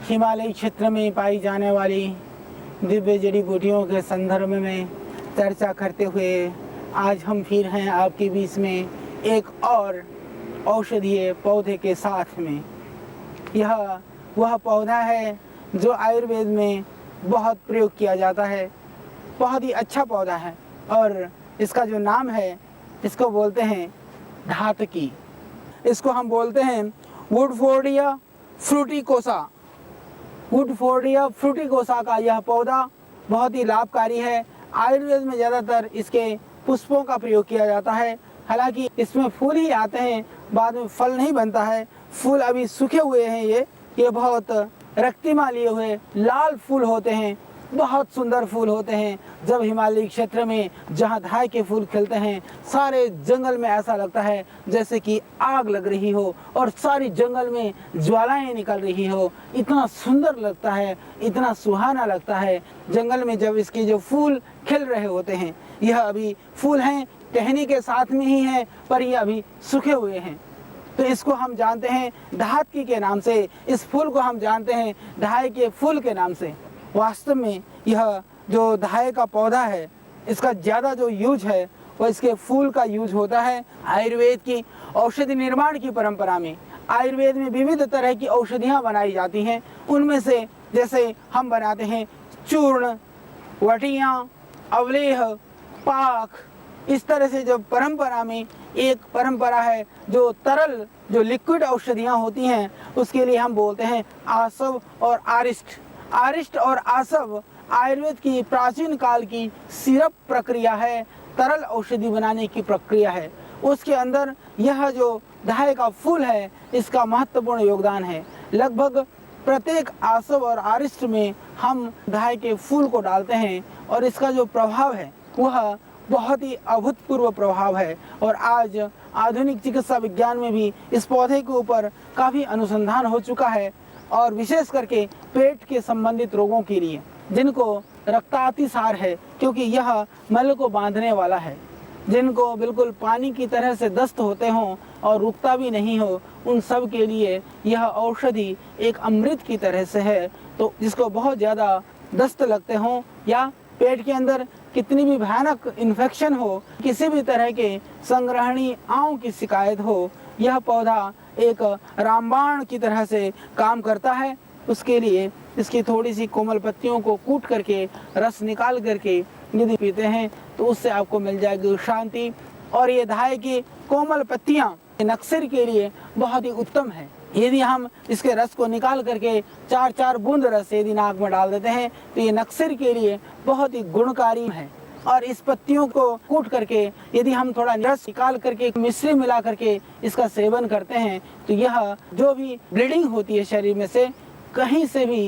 हिमालयी क्षेत्र में पाई जाने वाली दिव्य जड़ी बूटियों के संदर्भ में चर्चा करते हुए आज हम फिर हैं आपके बीच में एक और औषधीय पौधे के साथ में। यह वह पौधा है जो आयुर्वेद में बहुत प्रयोग किया जाता है, बहुत ही अच्छा पौधा है और इसका जो नाम है इसको बोलते हैं धातकी। इसको हम बोलते हैं वुडफोर्डिया फ्रूटिकोसा। वुडफोर्डिया फ्रूटिकोसा का यह पौधा बहुत ही लाभकारी है। आयुर्वेद में ज़्यादातर इसके पुष्पों का प्रयोग किया जाता है। हालांकि इसमें फूल ही आते हैं, बाद में फल नहीं बनता है। फूल अभी सूखे हुए हैं। ये बहुत रक्तिमा लिए हुए लाल फूल होते हैं, बहुत सुंदर फूल होते हैं। जब हिमालयी क्षेत्र में जहाँ धाय के फूल खिलते हैं, सारे जंगल में ऐसा लगता है जैसे कि आग लग रही हो और सारी जंगल में ज्वालाएं निकल रही हो। इतना सुंदर लगता है, इतना सुहाना लगता है जंगल में जब इसके जो फूल खिल रहे होते हैं। यह अभी फूल हैं, टहनी के साथ में ही हैं, पर ये अभी सूखे हुए हैं। तो इसको हम जानते हैं धातकी के नाम से, इस फूल को हम जानते हैं धाय के फूल के नाम से। वास्तव में यह जो धाय का पौधा है, इसका ज़्यादा जो यूज है वह इसके फूल का यूज होता है। आयुर्वेद की औषधि निर्माण की परंपरा में आयुर्वेद में विविध तरह की औषधियाँ बनाई जाती हैं। उनमें से जैसे हम बनाते हैं चूर्ण, वटियाँ, अवलेह, पाक। इस तरह से जो परंपरा में एक परंपरा है जो तरल जो लिक्विड औषधियाँ होती हैं, उसके लिए हम बोलते हैं आसव और आरिष्ट। आरिष्ट और आसव आयुर्वेद की प्राचीन काल की सिरप प्रक्रिया है, तरल औषधि बनाने की प्रक्रिया है। उसके अंदर यह जो धाय का फूल है, इसका महत्वपूर्ण योगदान है। लगभग प्रत्येक आसव और आरिष्ट में हम धाय के फूल को डालते हैं और इसका जो प्रभाव है वह बहुत ही अभूतपूर्व प्रभाव है। और आज आधुनिक चिकित्सा विज्ञान में भी इस पौधे के ऊपर काफ़ी अनुसंधान हो चुका है, और विशेष करके पेट के संबंधित रोगों के लिए, जिनको रक्तातिसार है, क्योंकि यह मल को बांधने वाला है, जिनको बिल्कुल पानी की तरह से दस्त होते हों और रुकता भी नहीं हो, उन सब के लिए यह औषधि एक अमृत की तरह से है। तो जिसको बहुत ज़्यादा दस्त लगते हों या पेट के अंदर कितनी भी भयानक इन्फेक्शन हो, किसी भी तरह के संग्रहणी आंव की शिकायत हो, यह पौधा एक रामबाण की तरह से काम करता है। उसके लिए इसकी थोड़ी सी कोमल पत्तियों को कूट करके रस निकाल करके यदि पीते हैं तो उससे आपको मिल जाएगी शांति। और ये धाय की कोमल पत्तियाँ नक्सर के लिए बहुत ही उत्तम है। यदि हम इसके रस को निकाल करके 4-4 बूंद रस यदि नाक में डाल देते हैं तो ये नक्सर के लिए बहुत ही गुणकारी है। और इस पत्तियों को कूट करके यदि हम थोड़ा रस निकाल करके मिश्री मिला करके इसका सेवन करते हैं तो यह जो भी ब्लीडिंग होती है शरीर में से, कहीं से भी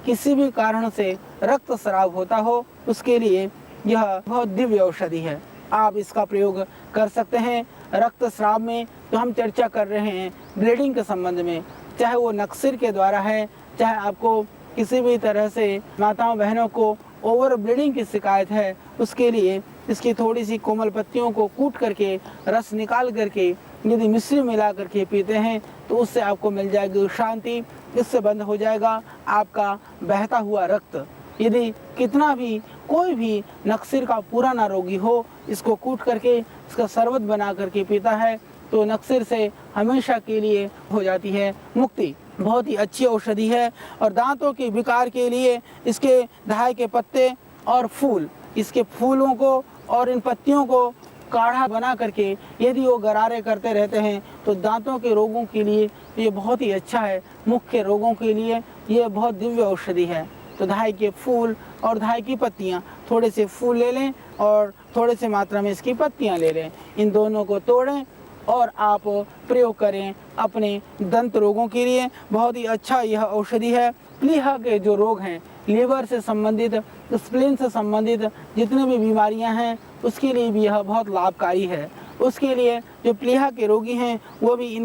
किसी भी कारण से रक्त स्राव होता हो, उसके लिए यह बहुत दिव्य औषधि है। आप इसका प्रयोग कर सकते हैं। रक्तस्राव में तो हम चर्चा कर रहे हैं ब्लीडिंग के संबंध में, चाहे वो नक्सर के द्वारा है, चाहे आपको किसी भी तरह से माताओं बहनों को ओवर ब्लीडिंग की शिकायत है, उसके लिए इसकी थोड़ी सी कोमल पत्तियों को कूट करके रस निकाल करके यदि मिश्री मिला करके पीते हैं तो उससे आपको मिल जाएगी शांति। इससे बंद हो जाएगा आपका बहता हुआ रक्त। यदि कितना भी कोई भी नक्सर का पुराना रोगी हो, इसको कूट करके इसका शरबत बना करके पीता है तो नक्सर से हमेशा के लिए हो जाती है मुक्ति। बहुत ही अच्छी औषधि है। और दांतों के विकार के लिए इसके धाय के पत्ते और फूल, इसके फूलों को और इन पत्तियों को काढ़ा बना करके यदि वो गरारे करते रहते हैं तो दांतों के रोगों के लिए ये बहुत ही अच्छा है। मुख्य रोगों के लिए ये बहुत दिव्य औषधि है। तो धाय के फूल और धाय की पत्तियाँ, थोड़े से फूल ले लें और थोड़े से मात्रा में इसकी पत्तियाँ ले लें, इन दोनों को तोड़ें और आप प्रयोग करें अपने दंत रोगों के लिए। बहुत ही अच्छा यह औषधि है। प्लीहा के जो रोग हैं, लीवर से संबंधित, स्प्लीन से संबंधित जितने भी बीमारियां हैं, उसके लिए भी यह बहुत लाभकारी है। उसके लिए जो प्लीहा के रोगी हैं वो भी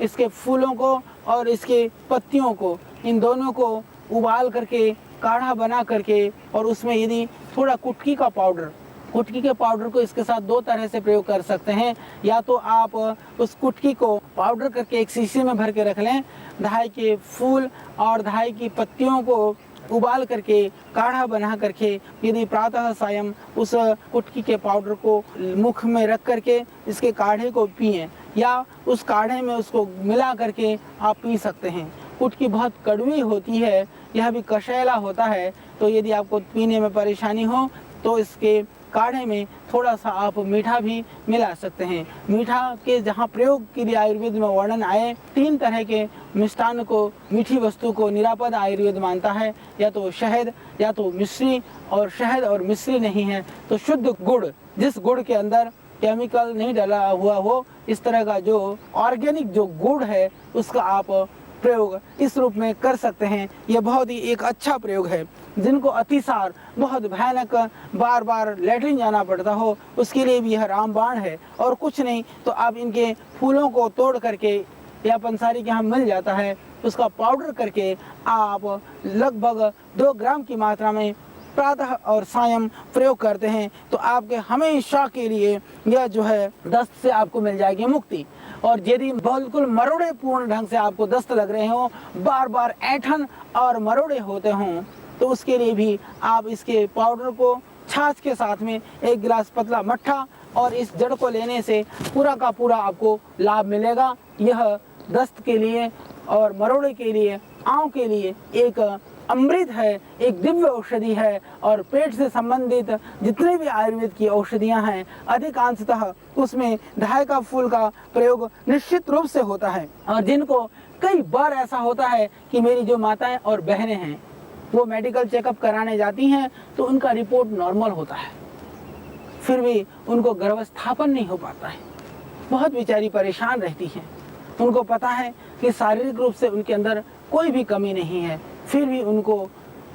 इसके फूलों को और इसके पत्तियों को, इन दोनों को उबाल करके काढ़ा बना करके और उसमें यदि थोड़ा कुटकी का पाउडर कुटकी के पाउडर को इसके साथ दो तरह से प्रयोग कर सकते हैं। या तो आप उस कुटकी को पाउडर करके एक शीशी में भर के रख लें, धाई के फूल और धाई की पत्तियों को उबाल करके काढ़ा बना करके यदि प्रातः सायं उस कुटकी के पाउडर को मुख में रख करके इसके काढ़े को पिएं, या उस काढ़े में उसको मिला करके आप पी सकते हैं। कुटकी बहुत कड़वी होती है, यह भी कषैला होता है, तो यदि आपको पीने में परेशानी हो तो इसके काढ़े में थोड़ा सा आप मीठा भी मिला सकते हैं। मीठा के जहाँ प्रयोग के लिए आयुर्वेद में वर्णन आए, 3 तरह के मिष्टान्न को, मीठी वस्तु को निरापद आयुर्वेद मानता है, या तो शहद, या तो मिश्री, और शहद और मिश्री नहीं है तो शुद्ध गुड़, जिस गुड़ के अंदर केमिकल नहीं डाला हुआ हो, इस तरह का जो ऑर्गेनिक जो गुड़ है उसका आप प्रयोग इस रूप में कर सकते हैं। यह बहुत ही एक अच्छा प्रयोग है। जिनको अतिसार बहुत भयानक बार बार लेटरिन जाना पड़ता हो, उसके लिए भी यह रामबाण है। और कुछ नहीं तो आप इनके फूलों को तोड़ करके, या पंसारी के यहाँ मिल जाता है, उसका पाउडर करके आप लगभग 2 ग्राम की मात्रा में प्रातः और सायं प्रयोग करते हैं तो आपके हमेशा के लिए यह जो है दस्त से आपको मिल जाएगी मुक्ति। और यदि बिल्कुल मरोड़े पूर्ण ढंग से आपको दस्त लग रहे हो, बार बार ऐंठन और मरोड़े होते हों, तो उसके लिए भी आप इसके पाउडर को छाछ के साथ में 1 गिलास पतला मट्ठा और इस जड़ को लेने से पूरा का पूरा आपको लाभ मिलेगा। यह दस्त के लिए और मरोड़े के लिए, आंव के लिए एक अमृत है, एक दिव्य औषधि है। और पेट से संबंधित जितने भी आयुर्वेद की औषधियां हैं, अधिकांशतः उसमें धाय का फूल का प्रयोग निश्चित रूप से होता है। और जिनको कई बार ऐसा होता है कि मेरी जो माताएं और बहनें हैं वो मेडिकल चेकअप कराने जाती हैं तो उनका रिपोर्ट नॉर्मल होता है, फिर भी उनको गर्भस्थापन नहीं हो पाता है, बहुत बेचारी परेशान रहती हैं। उनको पता है कि शारीरिक रूप से उनके अंदर कोई भी कमी नहीं है, फिर भी उनको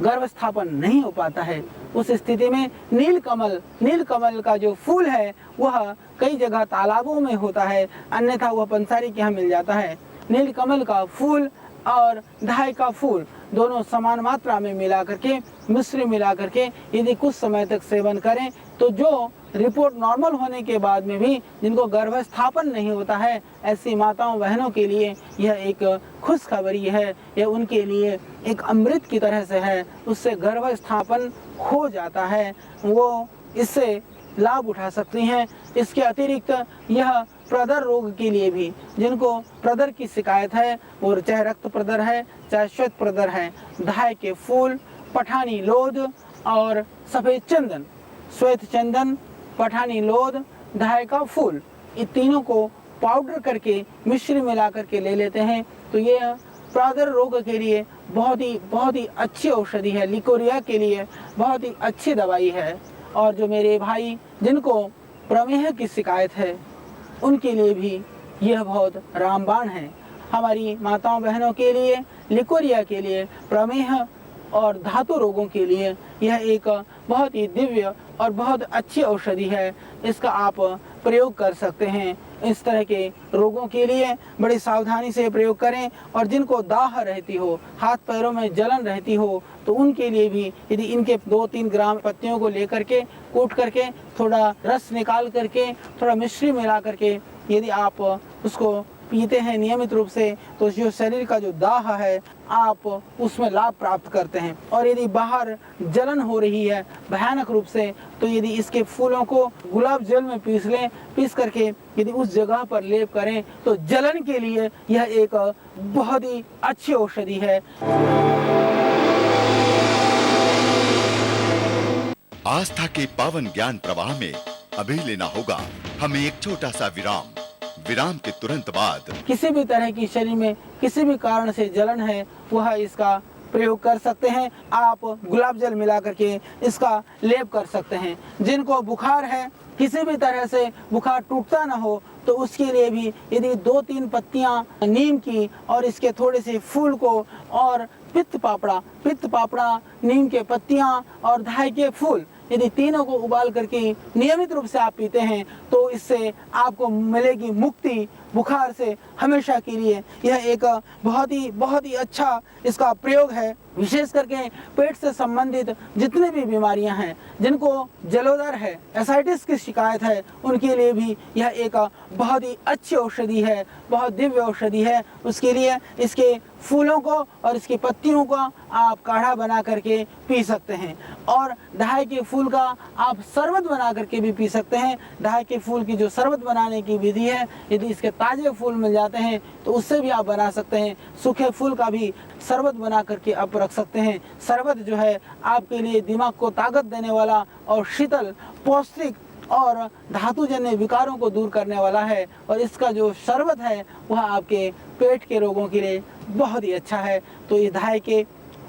गर्भस्थापन नहीं हो पाता है। उस स्थिति में नीलकमल का जो फूल है वह कई जगह तालाबों में होता है, अन्यथा वह पंसारी के यहाँ मिल जाता है। नीलकमल का फूल और धाय का फूल दोनों समान मात्रा में मिला करके, मिश्री मिला करके यदि कुछ समय तक सेवन करें तो जो रिपोर्ट नॉर्मल होने के बाद में भी जिनको गर्भस्थापन नहीं होता है, ऐसी माताओं बहनों के लिए यह एक खुशखबरी है। यह उनके लिए एक अमृत की तरह से है, उससे गर्भस्थापन हो जाता है, वो इससे लाभ उठा सकती हैं। इसके अतिरिक्त यह प्रदर रोग के लिए भी, जिनको प्रदर की शिकायत है, वो चाहे रक्त प्रदर है चाहे श्वेत प्रदर है, धाय के फूल, पठानी लोध और सफ़ेद चंदन, श्वेत चंदन, पठानी लोध, धाय का फूल, इन तीनों को पाउडर करके मिश्री मिला करके ले लेते हैं तो ये प्रदर रोग के लिए बहुत ही अच्छी औषधि है। लिकोरिया के लिए बहुत ही अच्छी दवाई है। और जो मेरे भाई जिनको प्रमेह की शिकायत है उनके लिए भी यह बहुत रामबाण है। हमारी माताओं बहनों के लिए, लिकोरिया के लिए, प्रमेह और धातु रोगों के लिए यह एक बहुत ही दिव्य और बहुत अच्छी औषधि है। इसका आप प्रयोग कर सकते हैं। इस तरह के रोगों के लिए बड़ी सावधानी से प्रयोग करें। और जिनको दाह रहती हो, हाथ पैरों में जलन रहती हो, तो उनके लिए भी यदि इनके 2-3 ग्राम पत्तियों को लेकर के कूट करके थोड़ा रस निकाल करके थोड़ा मिश्री मिला करके यदि आप उसको पीते हैं नियमित रूप से तो जो शरीर का जो दाह है आप उसमें लाभ प्राप्त करते हैं। और यदि बाहर जलन हो रही है भयानक रूप से तो यदि इसके फूलों को गुलाब जल में पीस लें, पीस करके यदि उस जगह पर लेप करें तो जलन के लिए यह एक बहुत ही अच्छी औषधि है। आस्था के पावन ज्ञान प्रवाह में अभी लेना होगा हमें एक छोटा सा विराम। विराम के तुरंत बाद किसी भी तरह की शरीर में किसी भी कारण से जलन है वह इसका प्रयोग कर सकते हैं। आप गुलाब जल मिला करके इसका लेप कर सकते हैं। जिनको बुखार है, किसी भी तरह से बुखार टूटता ना हो तो उसके लिए भी यदि 2-3 पत्तियां नीम की और इसके थोड़े से फूल को और पित्त पापड़ा, नीम के पत्तियां और धाय के फूल, यदि तीनों को उबाल करके नियमित रूप से आप पीते हैं तो इससे आपको मिलेगी मुक्ति, बुखार से हमेशा के लिए यह एक बहुत ही अच्छा इसका प्रयोग है। विशेष करके पेट से संबंधित जितने भी बीमारियां हैं, जिनको जलोदर है, एसाइटिस की शिकायत है, उनके लिए भी यह एक बहुत ही अच्छी औषधि है, बहुत दिव्य औषधि है। उसके लिए इसके फूलों को और इसकी पत्तियों को आप काढ़ा बना करके पी सकते हैं और ढाई के फूल का आप शरबत बना करके भी पी सकते हैं। ढाई के फूल की जो शरबत बनाने की विधि है, यदि इसके ताजे फूल मिल जाते हैं तो उससे भी आप बना सकते हैं। सूखे फूल का भी शरबत बना करके आप रख सकते हैं। शरबत जो है आपके लिए दिमाग को ताकत देने वाला और शीतल, पौष्टिक और धातुजन्य विकारों को दूर करने वाला है और इसका जो शरबत है वह आपके पेट के रोगों के लिए बहुत ही अच्छा है। तो इस ढाई के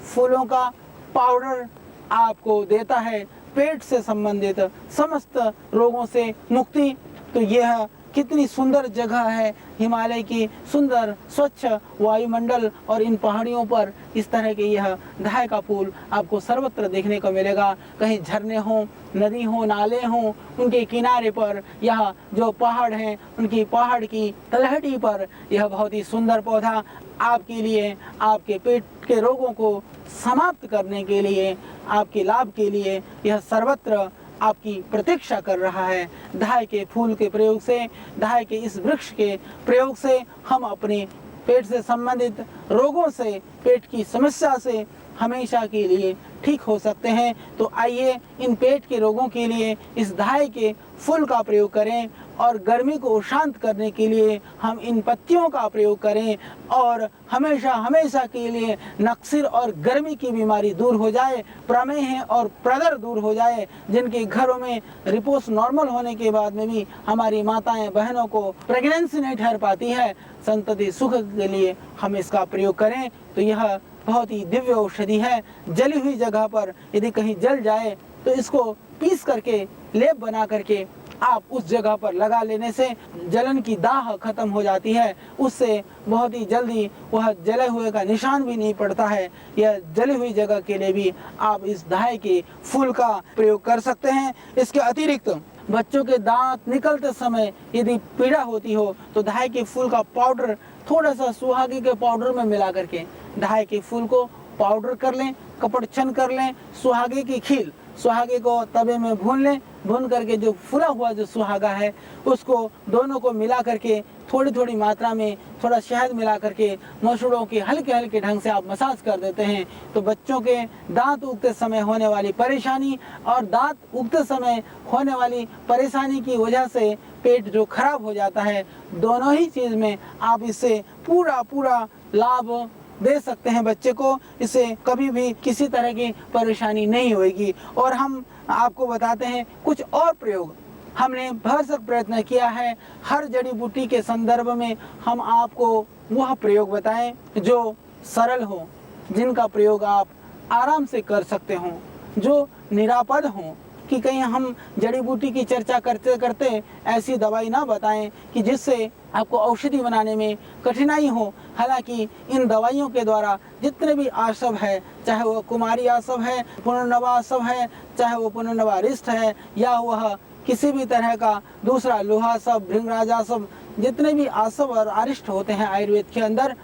फूलों का पाउडर आपको देता है पेट से संबंधित समस्त रोगों से मुक्ति। तो यह कितनी सुंदर जगह है, हिमालय की सुंदर स्वच्छ वायुमंडल और इन पहाड़ियों पर इस तरह के यह ढाई का फूल आपको सर्वत्र देखने को मिलेगा। कहीं झरने हों, नदी हो, नाले हों, उनके किनारे पर यह जो पहाड़ हैं उनकी पहाड़ की तलहटी पर यह बहुत ही सुंदर पौधा आपके लिए, आपके पेट के रोगों को समाप्त करने के लिए, आपके लाभ के लिए यह सर्वत्र आपकी प्रतीक्षा कर रहा है। ढाई के फूल के प्रयोग से, ढाई के इस वृक्ष के प्रयोग से हम अपने पेट से संबंधित रोगों से, पेट की समस्या से हमेशा के लिए ठीक हो सकते हैं। तो आइए इन पेट के रोगों के लिए इस ढाई के फूल का प्रयोग करें और गर्मी को शांत करने के लिए हम इन पत्तियों का प्रयोग करें और हमेशा हमेशा के लिए नक्सिर और गर्मी की बीमारी दूर हो जाए, प्रमेह और प्रदर दूर हो जाए। जिनके घरों में रिपोर्ट नॉर्मल होने के बाद में भी हमारी माताएं बहनों को प्रेगनेंसी नहीं ठहर पाती है, संतति सुख के लिए हम इसका प्रयोग करें। तो यह बहुत ही दिव्य औषधि है। जली हुई जगह पर यदि कहीं जल जाए तो इसको पीस करके लेप बना करके आप उस जगह पर लगा लेने से जलन की दाह खत्म हो जाती है। उससे बहुत ही जल्दी वह जले हुए का निशान भी नहीं पड़ता है। यह जली हुई जगह के लिए भी आप इस ढाई के फूल का प्रयोग कर सकते हैं। इसके अतिरिक्त बच्चों के दांत निकलते समय यदि पीड़ा होती हो तो ढाई के फूल का पाउडर थोड़ा सा सुहागे के पाउडर में मिला करके ढाई के फूल को पाउडर कर लें, कपड़छन कर लें। सुहागे की खील, सुहागे को तवे में भून लें, भून करके जो फूला हुआ जो सुहागा है उसको दोनों को मिला करके थोड़ी थोड़ी मात्रा में थोड़ा शहद मिला करके मसूड़ों के हल्के हल्के ढंग से आप मसाज कर देते हैं तो बच्चों के दांत उगते समय होने वाली परेशानी और दांत उगते समय होने वाली परेशानी की वजह से पेट जो खराब हो जाता है, दोनों ही चीज़ में आप इससे पूरा लाभ दे सकते हैं बच्चे को। इससे कभी भी किसी तरह की परेशानी नहीं होगी। और हम आपको बताते हैं कुछ और प्रयोग हमने भरसक प्रयत्न किया है। हर जड़ी बूटी के संदर्भ में हम आपको वह प्रयोग बताएं जो सरल हो, जिनका प्रयोग आप आराम से कर सकते हों, जो निरापद हों, कि कहीं हम जड़ी बूटी की चर्चा करते करते ऐसी दवाई ना बताएं कि जिससे आपको औषधि बनाने में कठिनाई हो। हालांकि इन दवाइयों के द्वारा जितने भी आसव है, चाहे वो कुमारी आसव है, पुनर्नवा आसव है, चाहे वो पुनर्नवा रिष्ट है या वह किसी भी तरह का दूसरा लोहासव, भृंगराज आसव, जितने भी आसव और अरिष्ट होते हैं आयुर्वेद के अंदर,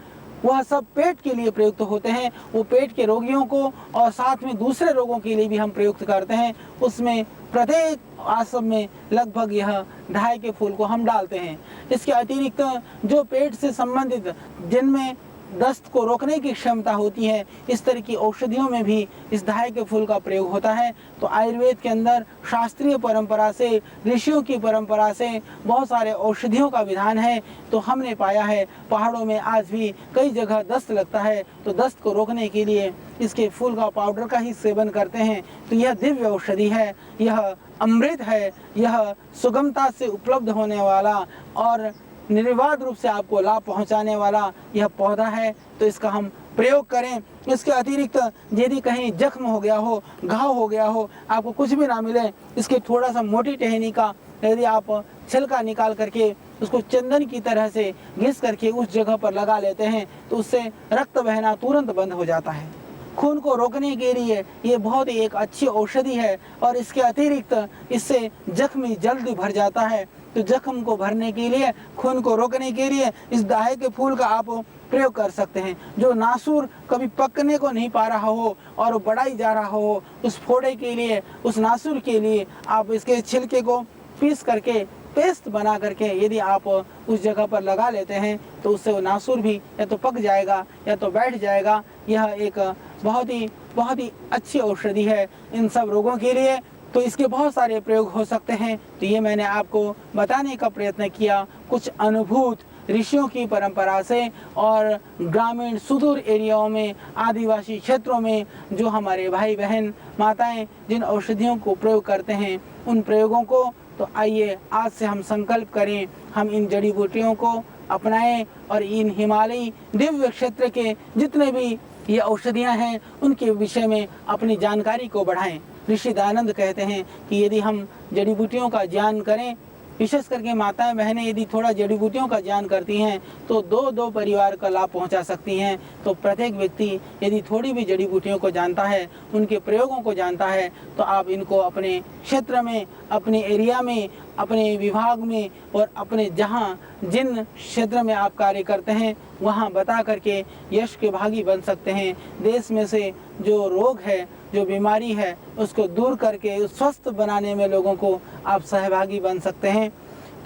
वह सब पेट के लिए प्रयुक्त होते हैं। वो पेट के रोगियों को और साथ में दूसरे रोगों के लिए भी हम प्रयुक्त करते हैं। उसमें प्रत्येक आसव में लगभग यह ढाई के फूल को हम डालते हैं। इसके अतिरिक्त जो पेट से संबंधित जिनमें दस्त को रोकने की क्षमता होती है, इस तरह की औषधियों में भी इस ढाई के फूल का प्रयोग होता है। तो आयुर्वेद के अंदर शास्त्रीय परंपरा से, ऋषियों की परंपरा से बहुत सारे औषधियों का विधान है। तो हमने पाया है पहाड़ों में आज भी कई जगह दस्त लगता है तो दस्त को रोकने के लिए इसके फूल का पाउडर का ही सेवन करते हैं। तो यह दिव्य औषधि है, यह अमृत है, यह सुगमता से उपलब्ध होने वाला और निर्विवाद रूप से आपको लाभ पहुंचाने वाला यह पौधा है। तो इसका हम प्रयोग करें। इसके अतिरिक्त यदि कहीं जख्म हो गया हो, घाव हो गया हो, आपको कुछ भी ना मिले, इसके थोड़ा सा मोटी टहनी का यदि आप छिलका निकाल करके उसको चंदन की तरह से घिस करके उस जगह पर लगा लेते हैं तो उससे रक्त बहना तुरंत बंद हो जाता है। खून को रोकने के लिए ये बहुत ही एक अच्छी औषधि है और इसके अतिरिक्त इससे जख्म जल्दी भर जाता है। तो जख्म को भरने के लिए, खून को रोकने के लिए इस दाहे के फूल का आप प्रयोग कर सकते हैं। जो नासूर कभी पकने को नहीं पा रहा हो और बढ़ाई जा रहा हो, उस फोड़े के लिए, उस नासूर के लिए आप इसके छिलके को पीस करके पेस्ट बना करके यदि आप उस जगह पर लगा लेते हैं तो उससे वो नासूर भी या तो पक जाएगा या तो बैठ जाएगा। यह एक बहुत ही अच्छी औषधि है इन सब रोगों के लिए। तो इसके बहुत सारे प्रयोग हो सकते हैं। तो ये मैंने आपको बताने का प्रयत्न किया कुछ अनुभूत ऋषियों की परंपरा से और ग्रामीण सुदूर एरियाओं में, आदिवासी क्षेत्रों में जो हमारे भाई बहन माताएं जिन औषधियों को प्रयोग करते हैं उन प्रयोगों को। तो आइए आज से हम संकल्प करें, हम इन जड़ी बूटियों को अपनाएं और इन हिमालयी दिव्य क्षेत्र के जितने भी ये औषधियां हैं उनके विषय में अपनी जानकारी को बढ़ाएं। ऋषि दयानंद कहते हैं कि यदि हम जड़ी बूटियों का ज्ञान करें, विशेष करके माताएं बहनें यदि थोड़ा जड़ी बूटियों का ज्ञान करती हैं तो दो परिवार का लाभ पहुंचा सकती हैं। तो प्रत्येक व्यक्ति यदि थोड़ी भी जड़ी बूटियों को जानता है, उनके प्रयोगों को जानता है, तो आप इनको अपने क्षेत्र में, अपने एरिया में, अपने विभाग में और अपने जहां जिन क्षेत्र में आप कार्य करते हैं वहां बता करके यश के भागी बन सकते हैं। देश में से जो रोग है, जो बीमारी है, उसको दूर करके स्वस्थ बनाने में लोगों को आप सहभागी बन सकते हैं।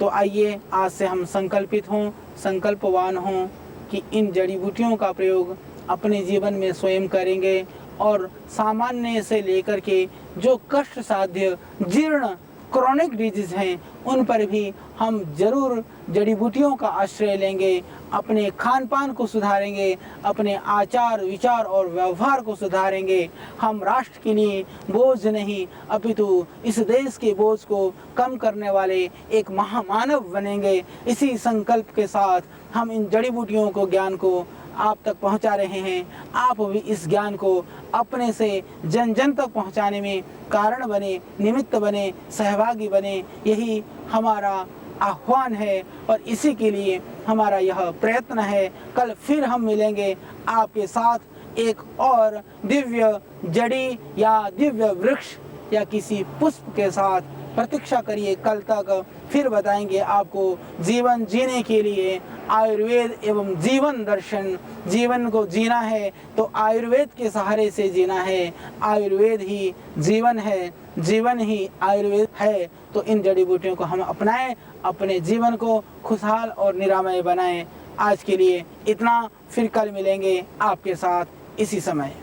तो आइए आज से हम संकल्पित हों, संकल्पवान हों कि इन जड़ी बूटियों का प्रयोग अपने जीवन में स्वयं करेंगे और सामान्य से लेकर के जो कष्ट साध्य जीर्ण क्रॉनिक डिजीज हैं उन पर भी हम जरूर जड़ी बूटियों का आश्रय लेंगे, अपने खान पान को सुधारेंगे, अपने आचार विचार और व्यवहार को सुधारेंगे। हम राष्ट्र के लिए बोझ नहीं अपितु इस देश के बोझ को कम करने वाले एक महामानव बनेंगे। इसी संकल्प के साथ हम इन जड़ी बूटियों को, ज्ञान को आप तक पहुंचा रहे हैं। आप भी इस ज्ञान को अपने से जन जन तक पहुंचाने में कारण बने, निमित्त बने, सहभागी बने। यही हमारा आह्वान है और इसी के लिए हमारा यह प्रयत्न है। कल फिर हम मिलेंगे आपके साथ एक और दिव्य जड़ी या दिव्य वृक्ष या किसी पुष्प के साथ। प्रतीक्षा करिए, कल तक फिर बताएंगे आपको जीवन जीने के लिए आयुर्वेद एवं जीवन दर्शन। जीवन को जीना है तो आयुर्वेद के सहारे से जीना है। आयुर्वेद ही जीवन है, जीवन ही आयुर्वेद है। तो इन जड़ी बूटियों को हम अपनाएं, अपने जीवन को खुशहाल और निरामय बनाएं। आज के लिए इतना, फिर कल मिलेंगे आपके साथ इसी समय।